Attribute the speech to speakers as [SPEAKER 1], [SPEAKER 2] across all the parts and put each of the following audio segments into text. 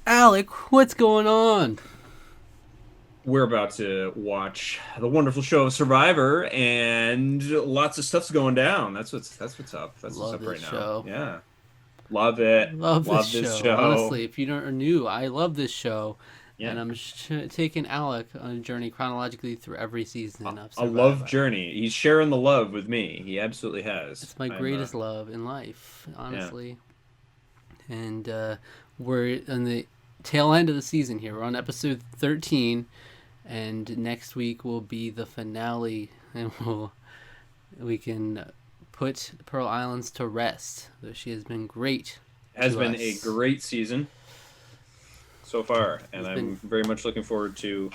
[SPEAKER 1] Alec, what's going on?
[SPEAKER 2] We're about to watch the wonderful show of Survivor, and lots of stuff's going down. That's what's up. That's what's
[SPEAKER 1] Love
[SPEAKER 2] up
[SPEAKER 1] this
[SPEAKER 2] right now.
[SPEAKER 1] show.
[SPEAKER 2] Yeah, love it.
[SPEAKER 1] Love this
[SPEAKER 2] Love this
[SPEAKER 1] show.
[SPEAKER 2] show.
[SPEAKER 1] Honestly, if you are new, I love this show,
[SPEAKER 2] Yeah,
[SPEAKER 1] and I'm taking Alec on a journey chronologically through every season of
[SPEAKER 2] a love
[SPEAKER 1] Survivor.
[SPEAKER 2] journey. He's sharing the love with me. He absolutely has.
[SPEAKER 1] It's my
[SPEAKER 2] I'm
[SPEAKER 1] greatest love in life,
[SPEAKER 2] yeah.
[SPEAKER 1] honestly. And we're on the tail end of the season here. We're on episode 13, and next week will be the finale, and we can put Pearl Islands to rest, though she has been great
[SPEAKER 2] Has
[SPEAKER 1] to
[SPEAKER 2] been a
[SPEAKER 1] us.
[SPEAKER 2] great season so far, and
[SPEAKER 1] It's been
[SPEAKER 2] I'm very much looking forward to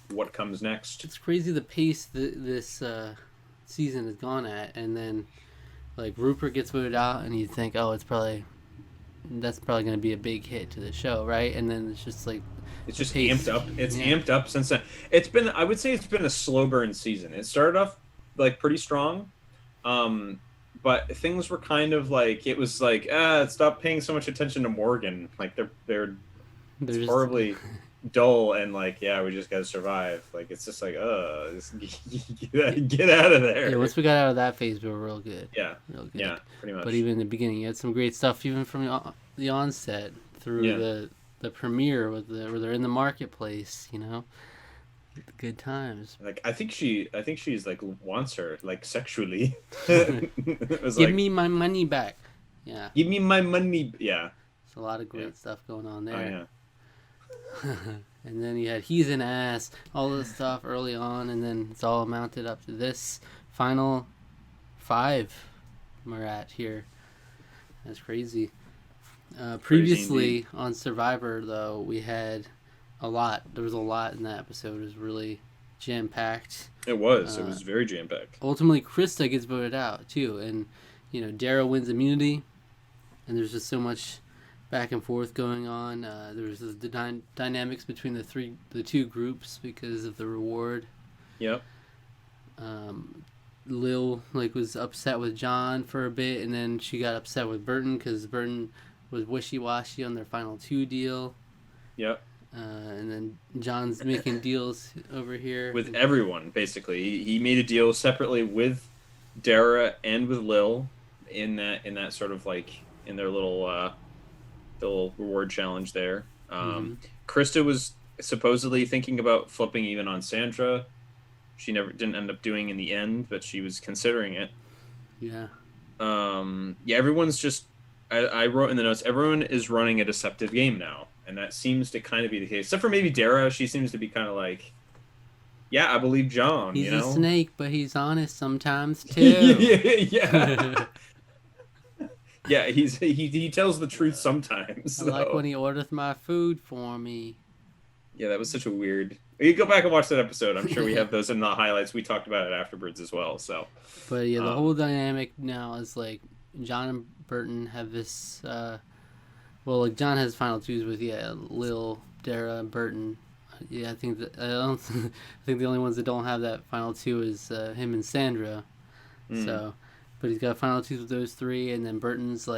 [SPEAKER 2] what comes next.
[SPEAKER 1] it's crazy the pace that this season has gone at, and then like Rupert gets voted out, and you think, oh, that's probably going to be a big hit to the show, right? And then it's just like
[SPEAKER 2] It's
[SPEAKER 1] the
[SPEAKER 2] just
[SPEAKER 1] pace,
[SPEAKER 2] amped up. It's
[SPEAKER 1] yeah.
[SPEAKER 2] amped up since then. I would say it's been a slow burn season. It started off like pretty strong. Um, but things were kind of like it was like, stop paying so much attention to Morgan. Like they're it's
[SPEAKER 1] They're just
[SPEAKER 2] horribly dull and like, yeah, we just gotta survive. Like it's just like, just get out of
[SPEAKER 1] yeah.
[SPEAKER 2] there.
[SPEAKER 1] Once we got out of that phase, we were real good,
[SPEAKER 2] Yeah,
[SPEAKER 1] real good.
[SPEAKER 2] yeah, pretty
[SPEAKER 1] But
[SPEAKER 2] much.
[SPEAKER 1] even in the beginning, you had some great stuff, even from the onset through
[SPEAKER 2] Yeah.
[SPEAKER 1] the premiere where they're in the marketplace. Good times.
[SPEAKER 2] Like I think she's like wants her like sexually. It was
[SPEAKER 1] Give
[SPEAKER 2] like,
[SPEAKER 1] me my money back. Yeah,
[SPEAKER 2] give me my money. Yeah.
[SPEAKER 1] there's a lot of
[SPEAKER 2] Yeah.
[SPEAKER 1] great stuff going on
[SPEAKER 2] Oh
[SPEAKER 1] there.
[SPEAKER 2] yeah.
[SPEAKER 1] And then you had he's an ass, all this stuff early on, and then it's all mounted up to this final five we're at here. That's crazy.
[SPEAKER 2] Crazy indeed.
[SPEAKER 1] Previously on Survivor, though, we had a lot. There was a lot in that episode. It was really jam packed.
[SPEAKER 2] It was. It
[SPEAKER 1] Uh,
[SPEAKER 2] was very jam packed.
[SPEAKER 1] Ultimately, Krista gets voted out too, and Daryl wins immunity, and there's just so much back and forth going on. There was the dynamics between the two groups because of the reward.
[SPEAKER 2] Yep.
[SPEAKER 1] Lill was upset with John for a bit, and then she got upset with Burton because Burton was wishy washy on their final two deal.
[SPEAKER 2] Yep.
[SPEAKER 1] And then John's making deals over here.
[SPEAKER 2] With everyone, basically, he made a deal separately with Dara and with Lil in that sort of like in their little reward challenge there.
[SPEAKER 1] Mm-hmm.
[SPEAKER 2] Krista was supposedly thinking about flipping even on Sandra. She never didn't end up doing in the end, but she was considering it.
[SPEAKER 1] Yeah.
[SPEAKER 2] Yeah, everyone's just. I wrote in the notes. Everyone is running a deceptive game now, and that seems to kind of be the case. Except for maybe Dara, she seems to be kind of like, yeah, I believe John.
[SPEAKER 1] He's
[SPEAKER 2] You
[SPEAKER 1] a
[SPEAKER 2] know.
[SPEAKER 1] snake, but he's honest sometimes too.
[SPEAKER 2] Yeah. Yeah, he tells the truth sometimes.
[SPEAKER 1] I like when
[SPEAKER 2] So
[SPEAKER 1] he orders my food for me.
[SPEAKER 2] yeah, that was such a weird. You go back and watch that episode. I'm sure we have those in the highlights. We talked about it afterwards as well. So,
[SPEAKER 1] But yeah, the
[SPEAKER 2] um,
[SPEAKER 1] whole dynamic now is like John and Burton have this. Well, like John has final twos with Lil, Dara, and Burton. Yeah, I think that I don't. I think the only ones that don't have that final two is him and Sandra.
[SPEAKER 2] mm,
[SPEAKER 1] So, but he's got final twos with those three, and then Burton's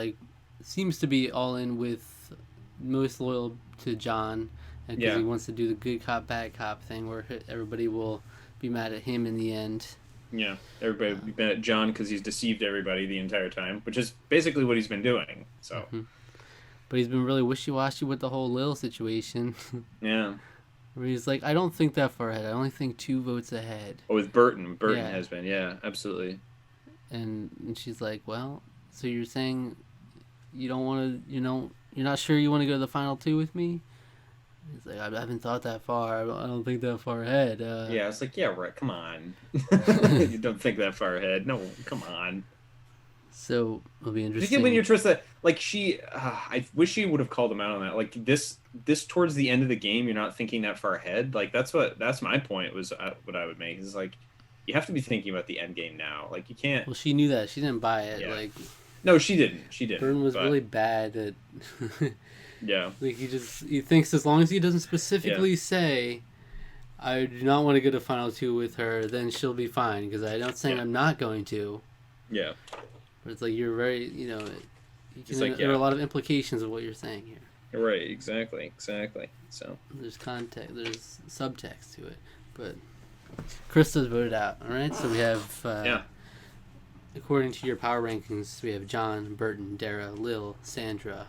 [SPEAKER 1] seems to be all in with most loyal to John, and because
[SPEAKER 2] yeah,
[SPEAKER 1] he wants to do the good cop bad cop thing where everybody will be mad at him in the end.
[SPEAKER 2] yeah. Everybody
[SPEAKER 1] Uh,
[SPEAKER 2] be mad at John because he's deceived everybody the entire time, which is basically what he's been doing. So,
[SPEAKER 1] mhm. But he's been really wishy washy with the whole Lil situation.
[SPEAKER 2] yeah.
[SPEAKER 1] Where he's like, I don't think that far ahead. I only think two votes ahead.
[SPEAKER 2] Oh, with Burton
[SPEAKER 1] Yeah.
[SPEAKER 2] has been, yeah, absolutely.
[SPEAKER 1] And she's like, well, so you're saying you don't want to, you're not sure you want to go to the final two with me? He's like, I haven't thought that far. I don't think that far ahead.
[SPEAKER 2] Yeah, it's like, yeah, right. Come on. You don't think that far ahead. No, come on.
[SPEAKER 1] So it'll be
[SPEAKER 2] Just get when
[SPEAKER 1] interesting.
[SPEAKER 2] you're trust that like I wish she would have called him out on that. Like this towards the end of the game, you're not thinking that far ahead. Like that's my point was what I would make is like you have to be thinking about the end game now. Like you can't.
[SPEAKER 1] Well, she knew that. She didn't buy it.
[SPEAKER 2] Yeah.
[SPEAKER 1] Like,
[SPEAKER 2] No, she didn't. She didn't.
[SPEAKER 1] Burton was
[SPEAKER 2] But
[SPEAKER 1] really bad at.
[SPEAKER 2] yeah,
[SPEAKER 1] Like, he thinks as long as he doesn't
[SPEAKER 2] yeah,
[SPEAKER 1] specifically say, I do not want to go to final two with her, then she'll be fine. Because I'm not saying
[SPEAKER 2] yeah,
[SPEAKER 1] I'm not going to.
[SPEAKER 2] yeah.
[SPEAKER 1] But it's like you're very,
[SPEAKER 2] It's like
[SPEAKER 1] there are
[SPEAKER 2] yeah,
[SPEAKER 1] a lot of implications of what you're saying here.
[SPEAKER 2] Right, exactly. So
[SPEAKER 1] There's context, there's subtext to it, but Krista's voted out. All right, so we have,
[SPEAKER 2] yeah.
[SPEAKER 1] according to your power rankings, we have John, Burton, Dara, Lill, Sandra,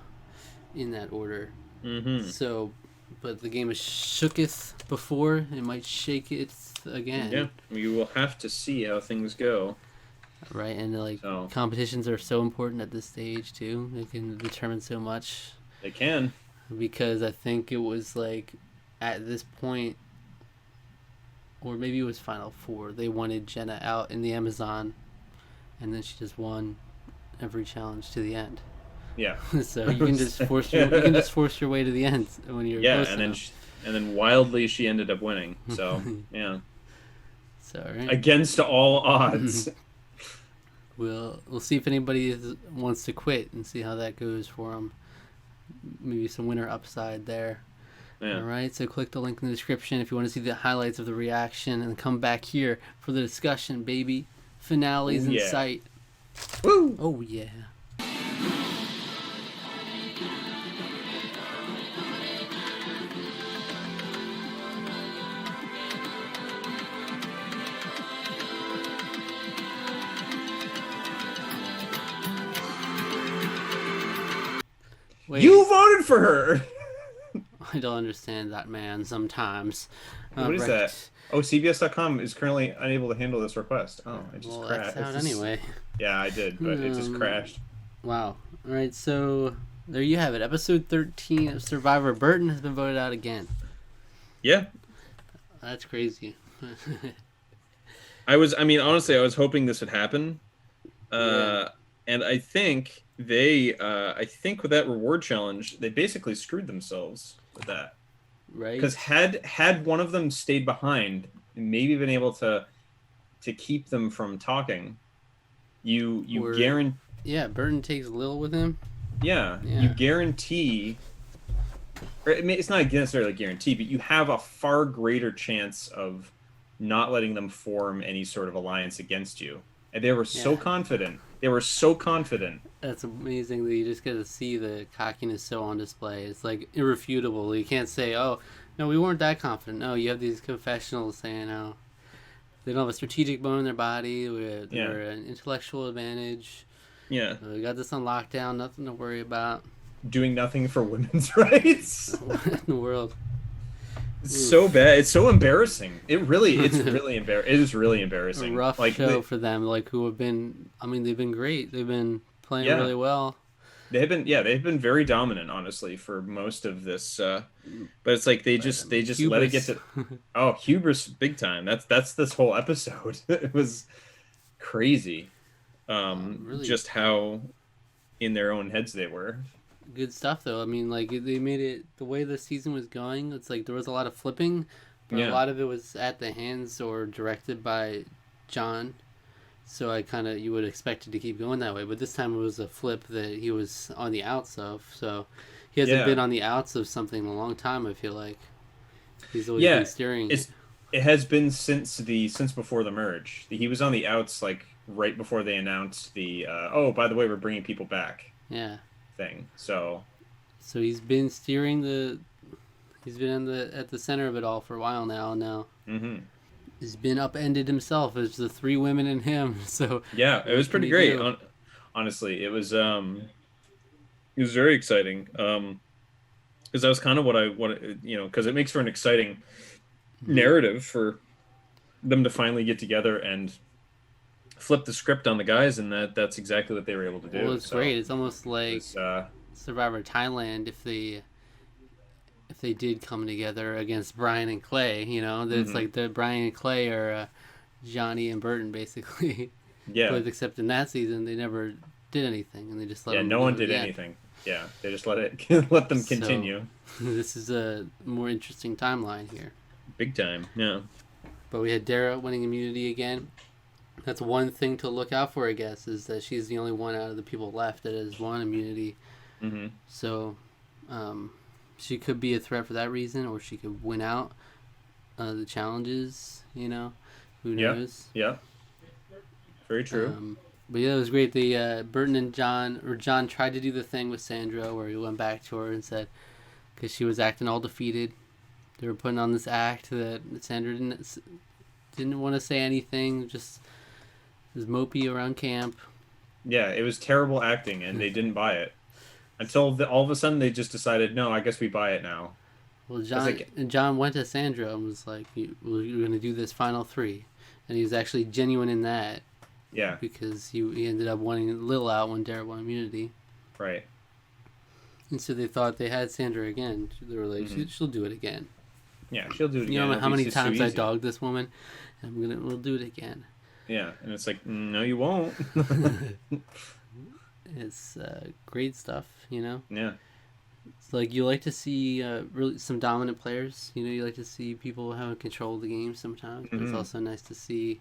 [SPEAKER 1] in that order.
[SPEAKER 2] Mm-hmm.
[SPEAKER 1] So, but the game has shooketh before; it might shake it again.
[SPEAKER 2] Yeah, we will have to see how things go.
[SPEAKER 1] Right, and like
[SPEAKER 2] So
[SPEAKER 1] competitions are so important at this stage too. They can determine so much.
[SPEAKER 2] they can.
[SPEAKER 1] Because I think it was like at this point, or maybe it was Final Four. They wanted Jenna out in the Amazon, and then she just won every challenge to the end.
[SPEAKER 2] Yeah.
[SPEAKER 1] So you can just force your way to the end when you're
[SPEAKER 2] yeah,
[SPEAKER 1] close
[SPEAKER 2] and
[SPEAKER 1] enough.
[SPEAKER 2] then wildly she ended up winning. So yeah,
[SPEAKER 1] So right.
[SPEAKER 2] against all odds.
[SPEAKER 1] We'll see if anybody wants to quit and see how that goes for them. Maybe some winner upside there.
[SPEAKER 2] Yeah.
[SPEAKER 1] All right, so click the link in the description if you want to see the highlights of the reaction, and come back here for the discussion, baby. Finales in sight.
[SPEAKER 2] Woo!
[SPEAKER 1] Oh yeah. Wait,
[SPEAKER 2] You voted for her.
[SPEAKER 1] I don't understand that man sometimes.
[SPEAKER 2] What is that? Oh, CBS.com is currently unable to handle this request. Oh, it just crashed.
[SPEAKER 1] That's out anyway.
[SPEAKER 2] Yeah, I did, but it just crashed.
[SPEAKER 1] Wow. All right, so there you have it. Episode 13 of Survivor. Burton has been voted out again.
[SPEAKER 2] Yeah.
[SPEAKER 1] That's crazy.
[SPEAKER 2] Honestly, I was hoping this would happen. And I think I think with that reward challenge, they basically screwed themselves with that.
[SPEAKER 1] Right.
[SPEAKER 2] Because had one of them stayed behind, and maybe been able to keep them from talking, you guarantee.
[SPEAKER 1] Yeah, Burton takes Lill with him.
[SPEAKER 2] Yeah, you guarantee. Or, it's not necessarily a guarantee, but you have a far greater chance of not letting them form any sort of alliance against you. And they were so confident.
[SPEAKER 1] That's amazing that you just get to see the cockiness so on display. It's like irrefutable. You can't say, "Oh, no, we weren't that confident." No, you have these confessionals saying, "Oh, they don't have a strategic bone in their body. We're an intellectual advantage.
[SPEAKER 2] Yeah,
[SPEAKER 1] we got this on lockdown. Nothing to worry about.
[SPEAKER 2] Doing nothing for women's rights.
[SPEAKER 1] What in the world?"
[SPEAKER 2] It's so bad. It's so embarrassing. It's really It is really embarrassing.
[SPEAKER 1] A rough show for them. Like who have been. I mean, they've been great. They've been playing really well.
[SPEAKER 2] They've been very dominant, honestly, for most of this. But it's like they just hubris. Let it get to hubris big time. That's this whole episode. It was crazy. Really, just how in their own heads they were.
[SPEAKER 1] Good stuff though. I mean, like they made it the way the season was going. It's like there was a lot of flipping, but a lot of it was at the hands or directed by John. So you would expect it to keep going that way. But this time it was a flip that he was on the outs of. So he hasn't been on the outs of something in a long time. I feel like he's always been steering.
[SPEAKER 2] It has been since before the merge. He was on the outs like right before they announced the by the way, we're bringing people back.
[SPEAKER 1] Yeah.
[SPEAKER 2] Thing. So
[SPEAKER 1] he's been steering he's been at the center of it all for a while now. He's been upended himself. It's the three women and him. So
[SPEAKER 2] yeah, it was pretty great. Honestly, it was very exciting. Because that was kind of what I wanted, because it makes for an exciting narrative for them to finally get together and flip the script on the guys, and that's exactly what they were able to do.
[SPEAKER 1] Well, it's great. It's almost like Survivor Thailand if they did come together against Brian and Clay. It's like the Brian and Clay are Johnny and Burton basically.
[SPEAKER 2] Yeah.
[SPEAKER 1] But except in that season, they never did anything, and they just let them
[SPEAKER 2] no one did anything. Yeah, they just let them continue.
[SPEAKER 1] So, this is a more interesting timeline here.
[SPEAKER 2] Big time. Yeah.
[SPEAKER 1] But we had Dara winning immunity again. That's one thing to look out for, I guess, is that she's the only one out of the people left that has won immunity.
[SPEAKER 2] Mm-hmm.
[SPEAKER 1] So she could be a threat for that reason, or she could win out the challenges, Who knows?
[SPEAKER 2] Yeah. Very true.
[SPEAKER 1] But yeah, it was great. Burton and John tried to do the thing with Sandra where he went back to her and said, because she was acting all defeated. They were putting on this act that Sandra didn't want to say anything, just was mopey around camp.
[SPEAKER 2] Yeah, it was terrible acting, and they didn't buy it until all of a sudden they just decided, no, I guess we buy it now.
[SPEAKER 1] Well,
[SPEAKER 2] It's
[SPEAKER 1] John
[SPEAKER 2] like,
[SPEAKER 1] and John went to Sandra and was like, "You're going to do this final three," and he was actually genuine in that
[SPEAKER 2] yeah,
[SPEAKER 1] because he ended up wanting Lill out when Dara won immunity,
[SPEAKER 2] right.
[SPEAKER 1] and so they thought they had Sandra again. They were like, "She'll do it again."
[SPEAKER 2] Yeah, she'll do it
[SPEAKER 1] You
[SPEAKER 2] again.
[SPEAKER 1] know how many
[SPEAKER 2] It's so
[SPEAKER 1] times I
[SPEAKER 2] easy.
[SPEAKER 1] dogged this woman, and we'll do it again.
[SPEAKER 2] Yeah, and it's like, no, you won't.
[SPEAKER 1] It's great stuff, you know.
[SPEAKER 2] Yeah.
[SPEAKER 1] It's like you like to see really some dominant players. You know, you like to see people having control of the game sometimes. But it's
[SPEAKER 2] Hmm.
[SPEAKER 1] also nice to see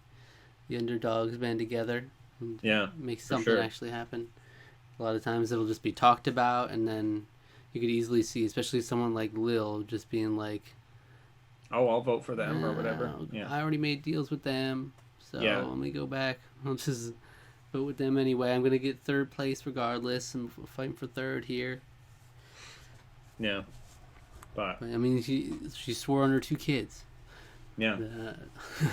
[SPEAKER 1] the underdogs band together and
[SPEAKER 2] Yeah,
[SPEAKER 1] make
[SPEAKER 2] for
[SPEAKER 1] something
[SPEAKER 2] sure.
[SPEAKER 1] actually happen. A lot of times it'll just be talked about, and then you could easily see, especially someone like Lill, just being like,
[SPEAKER 2] Oh, I'll vote for them or whatever. Yeah.
[SPEAKER 1] I already made deals with them, so
[SPEAKER 2] Yeah.
[SPEAKER 1] let me go back. I'll just vote with them anyway. I'm gonna get third place regardless. I'm fighting for third here.
[SPEAKER 2] Yeah. But
[SPEAKER 1] I mean, she swore on her two kids.
[SPEAKER 2] yeah.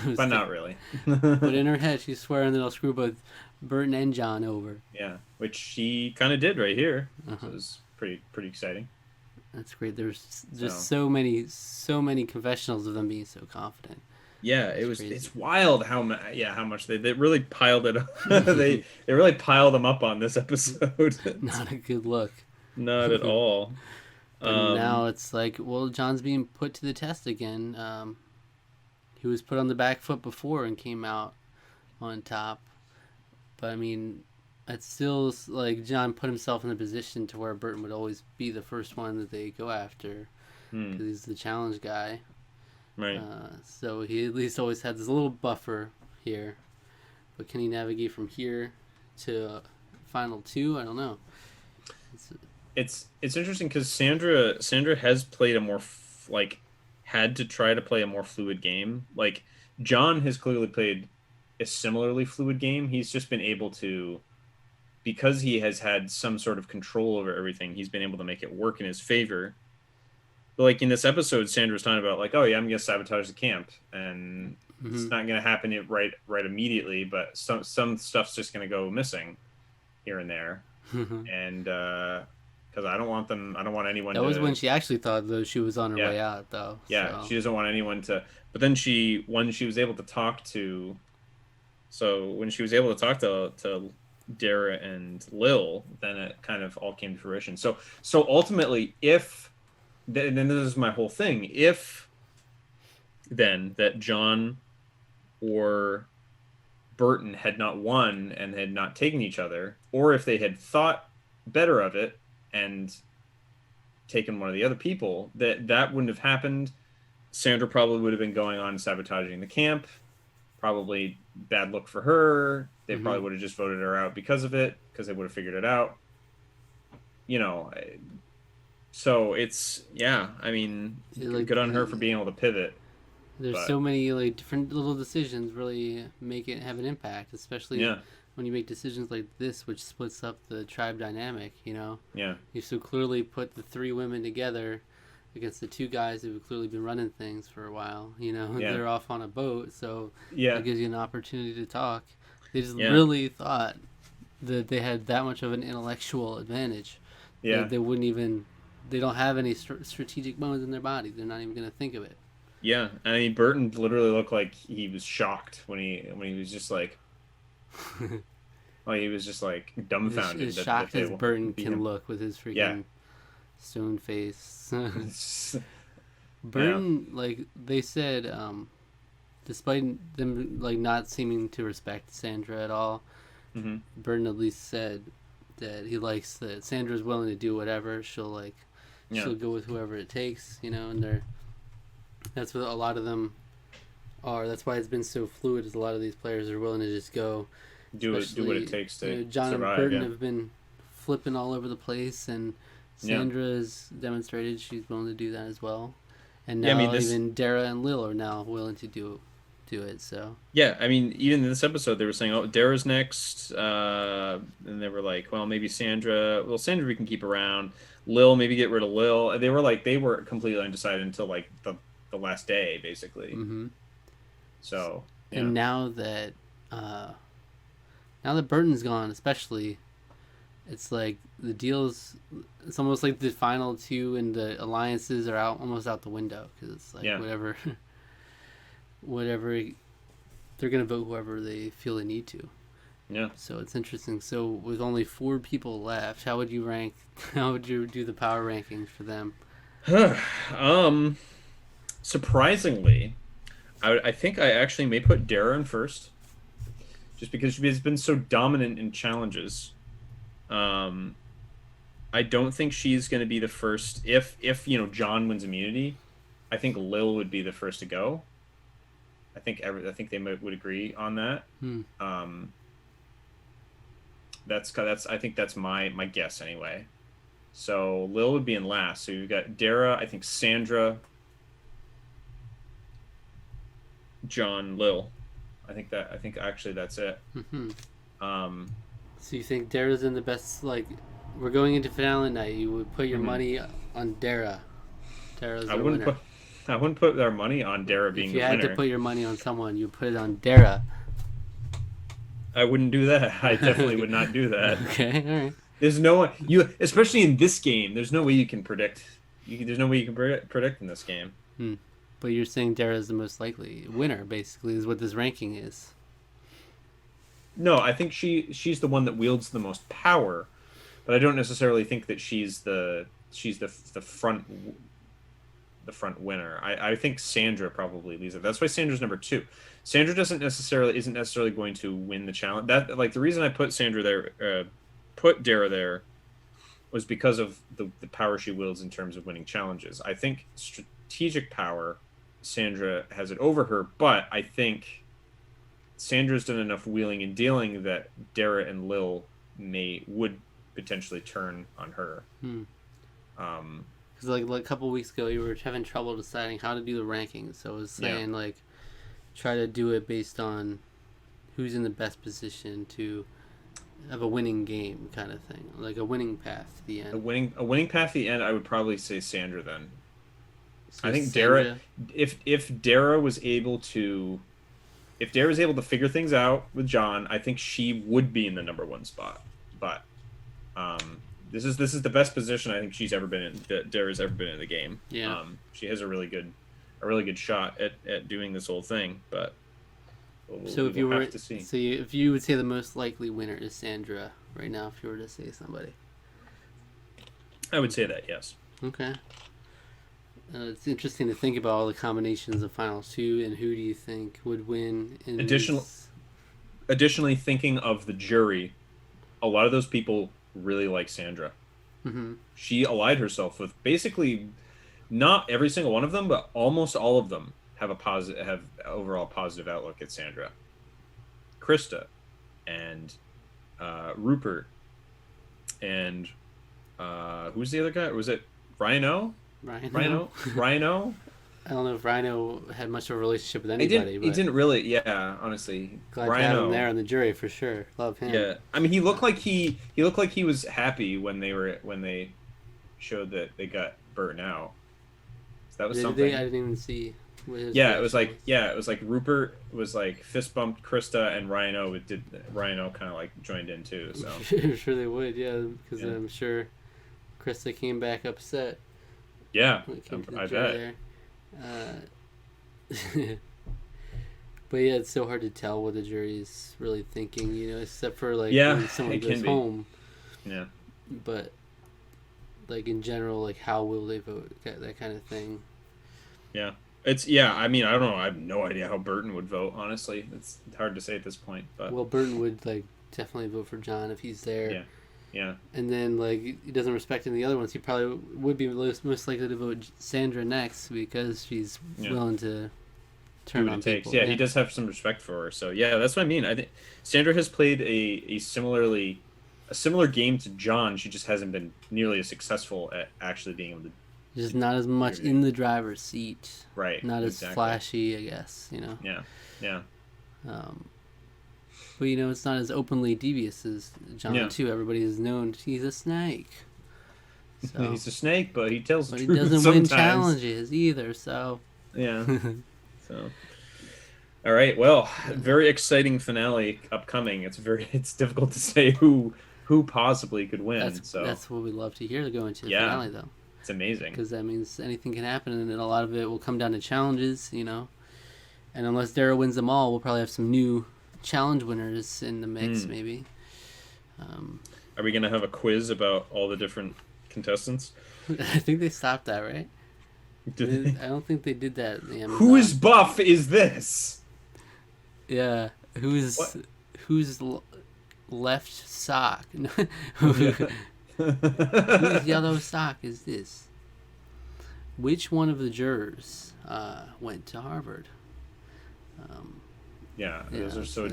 [SPEAKER 1] But
[SPEAKER 2] But not really.
[SPEAKER 1] in her head, she's swearing that I'll screw both Burton and John over.
[SPEAKER 2] Yeah, which she kind of did right here. So
[SPEAKER 1] Uh-huh.
[SPEAKER 2] it was pretty exciting.
[SPEAKER 1] That's great. There's just
[SPEAKER 2] So
[SPEAKER 1] so many confessionals of them being so confident.
[SPEAKER 2] yeah,
[SPEAKER 1] It's crazy.
[SPEAKER 2] it's wild how much they really piled it up. They really piled them up on this episode.
[SPEAKER 1] Not a good look.
[SPEAKER 2] Not at all.
[SPEAKER 1] But now it's like, well, John's being put to the test again. He was put on the back foot before and came out on top. But I mean, it's still like John put himself in a position to where Burton would always be the first one that they go after because he's the challenge guy.
[SPEAKER 2] Right.
[SPEAKER 1] So he at least always had this little buffer here. But can he navigate from here to final two? I don't know.
[SPEAKER 2] It's interesting because Sandra has played a more had to try to play a more fluid game. Like John has clearly played a similarly fluid game. He's just been able to, because he has had some sort of control over everything, he's been able to make it work in his favor. But like in this episode, Sandra's talking about like, oh yeah, I'm gonna sabotage the camp, and it's not gonna happen right immediately, but some stuff's just gonna go missing here and there, and because I don't want anyone.
[SPEAKER 1] That was when she actually thought though she was on her
[SPEAKER 2] Yeah.
[SPEAKER 1] way out though.
[SPEAKER 2] Yeah,
[SPEAKER 1] So.
[SPEAKER 2] she doesn't want anyone to. But then when she was able to talk to, so when she was able to talk to Dara and Lill, then it kind of all came to fruition. So ultimately, then this is my whole thing. If then that John or Burton had not won and had not taken each other, or if they had thought better of it and taken one of the other people, that wouldn't have happened. Sandra probably would have been going on sabotaging the camp. Probably bad look for her. They probably would have just voted her out because of it, because they would have figured it out. You know, so it's I mean,
[SPEAKER 1] Like,
[SPEAKER 2] good on her for being able to pivot.
[SPEAKER 1] There's so many like different little decisions really make it have an impact, especially when you make decisions like this, which splits up the tribe dynamic. You know,
[SPEAKER 2] Yeah.
[SPEAKER 1] you so clearly put the three women together against the two guys who've clearly been running things for a while. You know, they're off on a boat, so it gives you an opportunity to talk. They just really thought that they had that much of an intellectual advantage.
[SPEAKER 2] Yeah.
[SPEAKER 1] They wouldn't even. They don't have any strategic bones in their body. They're not even going to think of it.
[SPEAKER 2] Yeah, I mean Burton literally looked like he was shocked when he was just like, he was just like dumbfounded.
[SPEAKER 1] As shocked as Burton can look with his freaking stone face. Burton, like they said, despite them like not seeming to respect Sandra at all, Burton at least said that he likes that Sandra's willing to do whatever. She'll she'll go with whoever it takes, you know, and that's what a lot of them are. That's why it's been so fluid. Is a lot of these players are willing to just go
[SPEAKER 2] do what it takes to
[SPEAKER 1] John
[SPEAKER 2] survive.
[SPEAKER 1] and Burton have been flipping all over the place, and Sandra has demonstrated she's willing to do that as well. And now even Dara and Lill are now willing to do it. So
[SPEAKER 2] I mean, even in this episode, they were saying, "Oh, Dara's next," and they were like, "Well, maybe Sandra. Well, Sandra we can keep around. Lill, maybe get rid of Lill. They were completely undecided until like the last day, basically.
[SPEAKER 1] Mm-hmm.
[SPEAKER 2] So yeah,
[SPEAKER 1] And now that Burton's gone, especially, it's like the deals. It's almost like the final two and the alliances are almost out the window because it's like
[SPEAKER 2] yeah,
[SPEAKER 1] whatever they're gonna vote whoever they feel they need to.
[SPEAKER 2] yeah.
[SPEAKER 1] So it's interesting. So with only 4 people left, how would you rank? How would you do the power rankings for them?
[SPEAKER 2] Surprisingly, I think I actually may put Dara in first, just because she's been so dominant in challenges. Um, I don't think she's going to be the first. If John wins immunity, I think Lill would be the first to go. I think they would agree on that.
[SPEAKER 1] Hmm.
[SPEAKER 2] That's I think that's my guess anyway. So Lill would be in last. So you've got Dara, I think Sandra, John, Lill. I think actually that's it.
[SPEAKER 1] Mm-hmm.
[SPEAKER 2] Um,
[SPEAKER 1] So you think Dara's in the best? Like, we're going into finale night. You would put your money on Dara. Dara's
[SPEAKER 2] I
[SPEAKER 1] the
[SPEAKER 2] wouldn't
[SPEAKER 1] winner.
[SPEAKER 2] put our money on Dara being
[SPEAKER 1] If you
[SPEAKER 2] the
[SPEAKER 1] had
[SPEAKER 2] winner.
[SPEAKER 1] to put your money on someone, you put it on Dara.
[SPEAKER 2] I wouldn't do that. I definitely would not do that.
[SPEAKER 1] Okay, all right.
[SPEAKER 2] There's no especially in this game. There's no way you can predict. There's no way you can predict in this game.
[SPEAKER 1] Hmm. But you're saying Dara is the most likely winner, basically, is what this ranking is.
[SPEAKER 2] No, I think she's the one that wields the most power, but I don't necessarily think that she's the front winner. I think Sandra probably leads it. That's why Sandra's number 2. Sandra isn't necessarily going to win the challenge. That like the reason I put Sandra there, put Dara there, was because of the power she wields in terms of winning challenges. I think strategic power, Sandra has it over her, but I think Sandra's done enough wheeling and dealing that Dara and Lill would potentially turn on her.
[SPEAKER 1] Because like a couple weeks ago, you were having trouble deciding how to do the rankings. So I was saying like, try to do it based on who's in the best position to have a winning game, kind of thing, like a winning path to the end.
[SPEAKER 2] A winning path to the end. I would probably say Sandra then.
[SPEAKER 1] So
[SPEAKER 2] I think
[SPEAKER 1] Sandra,
[SPEAKER 2] Dara. If Dara was able to figure things out with John, I think she would be in the number 1 spot. But this is the best position I think she's ever been in. That Dara's ever been in the game.
[SPEAKER 1] Yeah.
[SPEAKER 2] She has a really good shot at doing this whole thing. But
[SPEAKER 1] so if you were
[SPEAKER 2] have to see.
[SPEAKER 1] So if you would say the most likely winner is Sandra right now, if you were to say somebody,
[SPEAKER 2] I would say that, yes.
[SPEAKER 1] okay. It's interesting to think about all the combinations of finals 2 and who do you think would win in
[SPEAKER 2] Additionally, thinking of the jury, a lot of those people really like Sandra.
[SPEAKER 1] Mm-hmm.
[SPEAKER 2] She allied herself with basically not every single one of them, but almost all of them have overall positive outlook at Sandra. Krista and Rupert and who's the other guy? Was it Rhino? Rhino?
[SPEAKER 1] I don't know if Rhino had much of a relationship with
[SPEAKER 2] He
[SPEAKER 1] anybody.
[SPEAKER 2] didn't. He didn't really. Yeah, honestly,
[SPEAKER 1] Glad to have him there on the jury for sure. Love him.
[SPEAKER 2] Yeah, I mean, he looked like he was happy when they showed that they got Burton out. So that was something.
[SPEAKER 1] I didn't even see.
[SPEAKER 2] Yeah, it was like Rupert was like fist bumped Krista, and Rhino kind of like joined in too. So
[SPEAKER 1] I'm sure they would, yeah, because I'm sure Krista came back upset.
[SPEAKER 2] Yeah, I bet.
[SPEAKER 1] But yeah, it's so hard to tell what the jury's really thinking, except for like
[SPEAKER 2] when
[SPEAKER 1] someone goes home.
[SPEAKER 2] Yeah.
[SPEAKER 1] But like in general, like how will they vote? That kind of thing.
[SPEAKER 2] Yeah. I mean, I don't know. I have no idea how Burton would vote, honestly. It's hard to say at this point, but
[SPEAKER 1] well, Burton would like definitely vote for John if he's there.
[SPEAKER 2] Yeah. Yeah.
[SPEAKER 1] And then, like, he doesn't respect any of the other ones. He probably would be most likely to vote Sandra next because she's willing to turn on people.
[SPEAKER 2] Yeah, he does have some respect for her. So, yeah, that's what I mean. I think Sandra has played a similar game to John. She just hasn't been nearly as successful at actually being able to.
[SPEAKER 1] Just not as much in the driver's seat.
[SPEAKER 2] Right.
[SPEAKER 1] Not as flashy, I guess,
[SPEAKER 2] Yeah. Yeah.
[SPEAKER 1] But, it's not as openly devious as John, too. Everybody has known he's a snake. So,
[SPEAKER 2] He's a snake, but he tells the
[SPEAKER 1] but he
[SPEAKER 2] truth
[SPEAKER 1] doesn't win
[SPEAKER 2] sometimes.
[SPEAKER 1] challenges either. So,
[SPEAKER 2] Yeah. So, all right. Well, very exciting finale upcoming. It's difficult to say who possibly could win. So
[SPEAKER 1] that's what we love to hear to go into the
[SPEAKER 2] yeah,
[SPEAKER 1] finale, though,
[SPEAKER 2] it's amazing.
[SPEAKER 1] because that means anything can happen, and then a lot of it will come down to challenges, And unless Daryl wins them all, we'll probably have some new challenge winners in the mix, maybe.
[SPEAKER 2] Are we gonna have a quiz about all the different contestants?
[SPEAKER 1] I think they stopped that, right?
[SPEAKER 2] Did they?
[SPEAKER 1] I don't think they did that. In the Amazon.
[SPEAKER 2] Whose buff is this?
[SPEAKER 1] Yeah, who's
[SPEAKER 2] What?
[SPEAKER 1] whose left sock? Whose yellow sock is this? Which one of the jurors went to Harvard?
[SPEAKER 2] Yeah, those are so.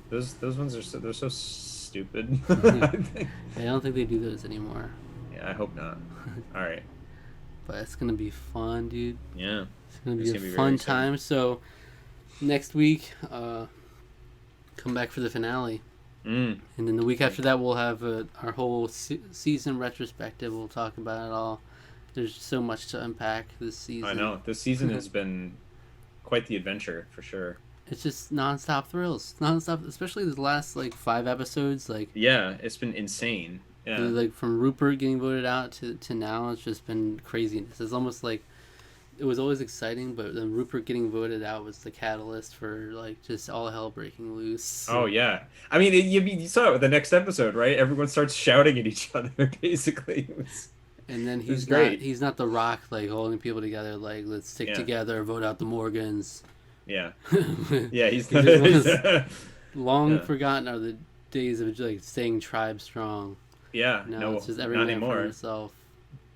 [SPEAKER 2] Those ones are they're so stupid.
[SPEAKER 1] I don't think they do those anymore.
[SPEAKER 2] Yeah, I hope not. All right.
[SPEAKER 1] But it's gonna be fun, dude.
[SPEAKER 2] Yeah.
[SPEAKER 1] It's gonna be
[SPEAKER 2] It's
[SPEAKER 1] a
[SPEAKER 2] gonna be very
[SPEAKER 1] fun
[SPEAKER 2] exciting.
[SPEAKER 1] time. So next week, come back for the finale,
[SPEAKER 2] Mm.
[SPEAKER 1] and then the week after that we'll have our whole season retrospective. We'll talk about it all. There's so much to unpack this season.
[SPEAKER 2] I know this season has been quite the adventure for sure.
[SPEAKER 1] It's just nonstop thrills, nonstop. Especially the last 5 episodes,
[SPEAKER 2] Yeah, it's been insane. Yeah.
[SPEAKER 1] from Rupert getting voted out to now, it's just been craziness. It's almost like it was always exciting, but then Rupert getting voted out was the catalyst for just all hell breaking loose.
[SPEAKER 2] Oh yeah. I mean, you saw it with the next episode, right? Everyone starts shouting at each other. Basically,
[SPEAKER 1] And then
[SPEAKER 2] was
[SPEAKER 1] he's
[SPEAKER 2] great.
[SPEAKER 1] he's not the Rock holding people together let's stick
[SPEAKER 2] Yeah.
[SPEAKER 1] together, vote out the Morgans.
[SPEAKER 2] yeah. Yeah, he's
[SPEAKER 1] He
[SPEAKER 2] not.
[SPEAKER 1] just long
[SPEAKER 2] Yeah.
[SPEAKER 1] forgotten are the days of staying tribe strong.
[SPEAKER 2] Yeah.
[SPEAKER 1] No,
[SPEAKER 2] No,
[SPEAKER 1] it's just
[SPEAKER 2] not
[SPEAKER 1] every man for
[SPEAKER 2] anymore.
[SPEAKER 1] himself,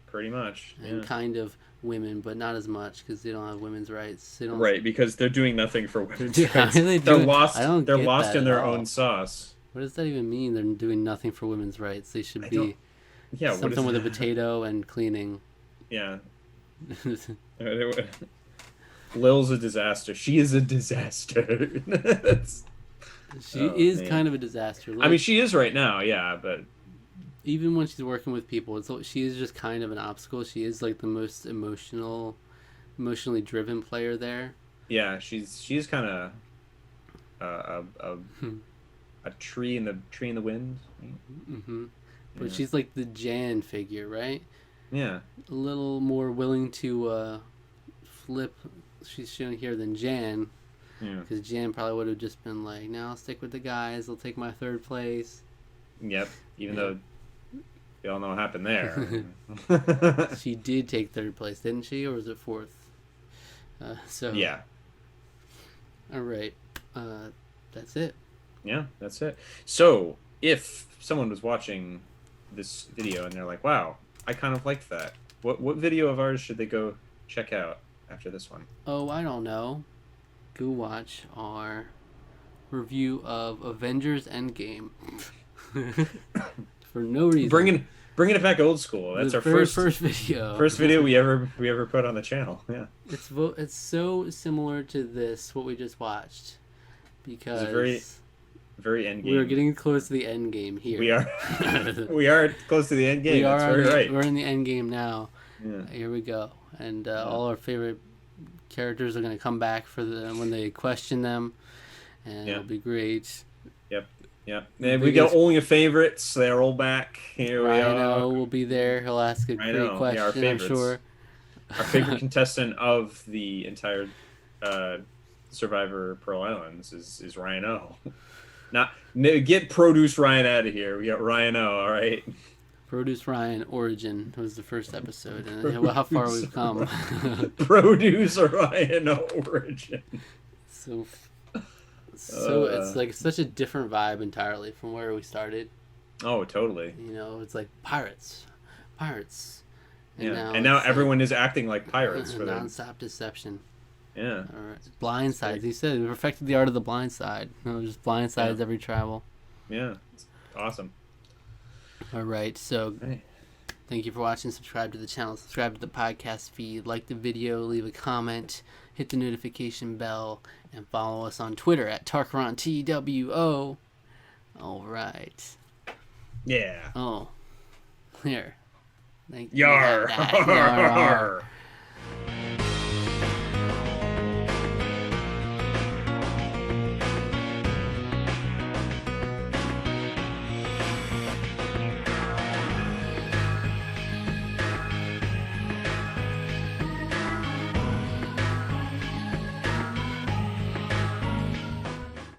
[SPEAKER 2] Pretty much.
[SPEAKER 1] and
[SPEAKER 2] Yeah.
[SPEAKER 1] kind of women, but not as much because they don't have women's rights. They don't.
[SPEAKER 2] Right, because they're doing nothing for women's
[SPEAKER 1] They're
[SPEAKER 2] rights.
[SPEAKER 1] doing-
[SPEAKER 2] They're
[SPEAKER 1] doing-
[SPEAKER 2] lost.
[SPEAKER 1] I don't
[SPEAKER 2] They're
[SPEAKER 1] get
[SPEAKER 2] lost
[SPEAKER 1] that
[SPEAKER 2] in
[SPEAKER 1] at
[SPEAKER 2] their
[SPEAKER 1] all.
[SPEAKER 2] own sauce.
[SPEAKER 1] What does that even mean? They're doing nothing for women's rights. They should
[SPEAKER 2] I
[SPEAKER 1] be
[SPEAKER 2] don't- Yeah. What is
[SPEAKER 1] something with a
[SPEAKER 2] that?
[SPEAKER 1] potato and cleaning.
[SPEAKER 2] Yeah. Lil's a disaster. She is a disaster.
[SPEAKER 1] She
[SPEAKER 2] Oh,
[SPEAKER 1] is
[SPEAKER 2] man.
[SPEAKER 1] kind of a disaster.
[SPEAKER 2] I mean, she is right now, yeah, but
[SPEAKER 1] Even when she's working with people, she is just kind of an obstacle. She is the most emotionally driven player there.
[SPEAKER 2] yeah, she's kind of a tree in the wind.
[SPEAKER 1] Hmm. But
[SPEAKER 2] Yeah.
[SPEAKER 1] she's like the Jan figure, right?
[SPEAKER 2] Yeah,
[SPEAKER 1] A little more willing to flip. She's shown here than Jan,
[SPEAKER 2] yeah,
[SPEAKER 1] because Jan probably would have just been like, "No, I'll stick with the guys. I'll take my 3rd place."
[SPEAKER 2] yep. Even
[SPEAKER 1] Yeah.
[SPEAKER 2] though we all know what happened there.
[SPEAKER 1] She did take 3rd place, didn't she, or was it 4th? So
[SPEAKER 2] Yeah,
[SPEAKER 1] all right, that's it.
[SPEAKER 2] yeah, that's it. So if someone was watching this video and they're like, "Wow, I kind of liked that," what video of ours should they go check out after this one?
[SPEAKER 1] Oh, I don't know. Go watch our review of Avengers Endgame. For no reason.
[SPEAKER 2] Bringing it back old school. That's
[SPEAKER 1] The
[SPEAKER 2] our
[SPEAKER 1] very
[SPEAKER 2] first
[SPEAKER 1] video.
[SPEAKER 2] video we ever put on the channel. Yeah,
[SPEAKER 1] It's so similar to this what we just watched, because
[SPEAKER 2] very end game.
[SPEAKER 1] we're getting close to the end game here.
[SPEAKER 2] We are we are close to the end game.
[SPEAKER 1] We
[SPEAKER 2] That's
[SPEAKER 1] are.
[SPEAKER 2] very right.
[SPEAKER 1] We're in the end game now.
[SPEAKER 2] Yeah.
[SPEAKER 1] Here we go, and all our favorite characters are going to come back for when they question them, and
[SPEAKER 2] Yeah.
[SPEAKER 1] it'll be great.
[SPEAKER 2] Yeah, and we got only favorites. They're all back. Here we
[SPEAKER 1] Rhino
[SPEAKER 2] are.
[SPEAKER 1] will be there. He'll ask a
[SPEAKER 2] Rhino,
[SPEAKER 1] great
[SPEAKER 2] yeah,
[SPEAKER 1] question,
[SPEAKER 2] our
[SPEAKER 1] I'm
[SPEAKER 2] favorites.
[SPEAKER 1] sure.
[SPEAKER 2] Our favorite contestant of the entire Survivor Pearl Islands is Rhino. Get Produce Ryan out of here. We got Rhino. All right.
[SPEAKER 1] Produce Ryan Origin was the first episode, and how far we've come.
[SPEAKER 2] Produce Rhino Origin.
[SPEAKER 1] So it's such a different vibe entirely from where we started.
[SPEAKER 2] Oh, totally.
[SPEAKER 1] It's like pirates.
[SPEAKER 2] And now
[SPEAKER 1] it's
[SPEAKER 2] everyone is acting like pirates for them.
[SPEAKER 1] nonstop deception.
[SPEAKER 2] Yeah.
[SPEAKER 1] Or blind sides. He said we perfected the art of the blind side. Just blind sides every travel.
[SPEAKER 2] Yeah. It's awesome.
[SPEAKER 1] All right, so
[SPEAKER 2] Hey.
[SPEAKER 1] thank you for watching. Subscribe to the channel, subscribe to the podcast feed, like the video, leave a comment, hit the notification bell, and follow us on Twitter at Tarqaron TWO. All right.
[SPEAKER 2] Yeah.
[SPEAKER 1] Oh, here. Like,
[SPEAKER 2] Yar.
[SPEAKER 1] yar.